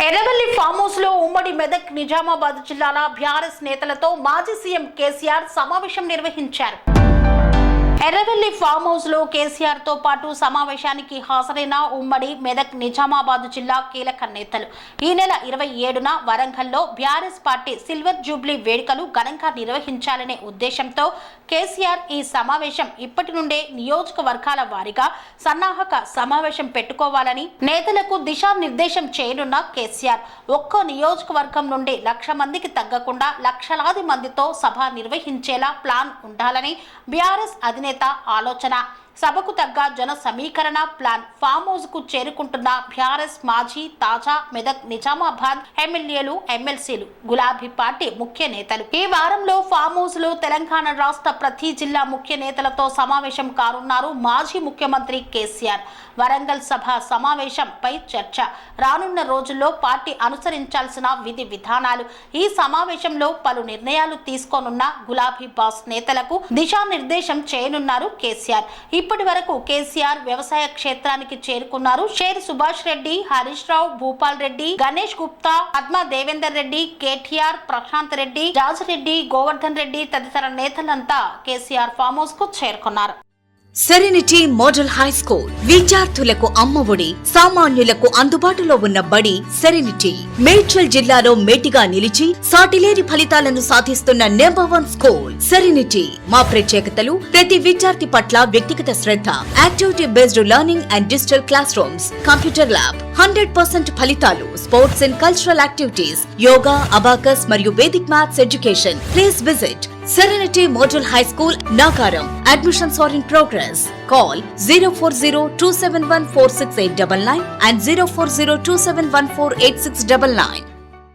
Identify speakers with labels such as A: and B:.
A: Erravelli farm house లో ఉమ్మడి మెదక్ నిజామాబాద్ జిల్లాల బీఆర్ఎస్ నేతలతో మాజీ సీఎం కేసీఆర్ సమావేశం నిర్వహించారు. ఎర్రవెల్లి ఫామ్ హౌస్ లో కేసీఆర్ తో పాటు సమావేశానికి హాజరైన ఉమ్మడి మెదక్ నిజామాబాద్ జిల్లా కీలక నేతలు ఈ నెల 27న వరంగల్లో బీఆర్ఎస్ పార్టీ సిల్వర్ జూబ్లీ వేడుకలు ఘనంగా నిర్వహించాలనే ఉద్దేశంతో కేసీఆర్ ఈ సమావేశం ఇప్పటి నుండే నియోజకవర్గాల వారీగా సన్నాహక సమావేశం పెట్టుకోవాలని నేతలకు దిశానిర్దేశం చేయనున్న కేసీఆర్ ఒక్కో నియోజకవర్గం నుండి 1,00,000 మందికి తగ్గకుండా లక్షలాది మందితో సభ నిర్వహించేలా ప్లాన్ ఉండాలని బీఆర్ఎస్ అధినేత ఆలోచన. సభకు తగ్గ జన సమీకరణ ప్లాన్. ఫామ్ హౌస్ కు చేరుకుంటున్న బీఆర్ఎస్ మాజీ తాజా మెదక్ నిజామాబాద్ ఎమ్మెల్యేలు ఎమ్మెల్సీలు గులాబీ పార్టీ ముఖ్య నేతలు ఈ వారంలో ఫామ్ హౌస్ లో తెలంగాణ రాష్ట్ర ప్రతి జిల్లా ముఖ్య నేతలతో సమావేశం కానున్నారు మాజీ ముఖ్యమంత్రి కేసీఆర్. వరంగల్ సభ సమావేశంపై చర్చ. రానున్న రోజుల్లో పార్టీ అనుసరించాల్సిన విధి విధానాలు. ఈ సమావేశంలో పలు నిర్ణయాలు తీసుకోనున్న గులాబీ బాస్ నేతలకు దిశానిర్దేశం చేయనున్నారు కేసీఆర్. ఇప్పటి వరకు కేసీఆర్ వ్యవసాయ క్షేత్రానికి చేరుకున్నారు. షేర్ సుభాష్ రెడ్డి, హరీష్ రావు, భూపాల్ రెడ్డి, గణేష్ గుప్తా, పద్మా దేవేందర్ రెడ్డి, కేటీఆర్, ప్రశాంత్ రెడ్డి, రాజరెడ్డి, గోవర్ధన్ రెడ్డి తదితర నేతలంతా కేసీఆర్ ఫామ్ హౌస్ కు చేరుకున్నారు.
B: సెరెనిటీ మోడల్ హై స్కూల్ విద్యార్థులకు అమ్మఒడి, సామాన్యులకు అందుబాటులో ఉన్న బడి సెరెనిటీ. మేడ్చల్ జిల్లాలో మేటిగా నిలిచి సాటిలేని ఫలితాలను సాధిస్తున్న #1 స్కూల్ సెరెనిటీ. మా ప్రత్యేకతలు ప్రతి విద్యార్థి పట్ల వ్యక్తిగత శ్రద్ధ, activity based learning and digital classrooms, computer lab, 100% ఫలితాలు, sports and cultural activities, yoga, abacus మరియు Vedic maths education. Please visit Serenity Model High School, Nagaram. Admissions are in progress. Call 040-271-46899 and 040-271-48699.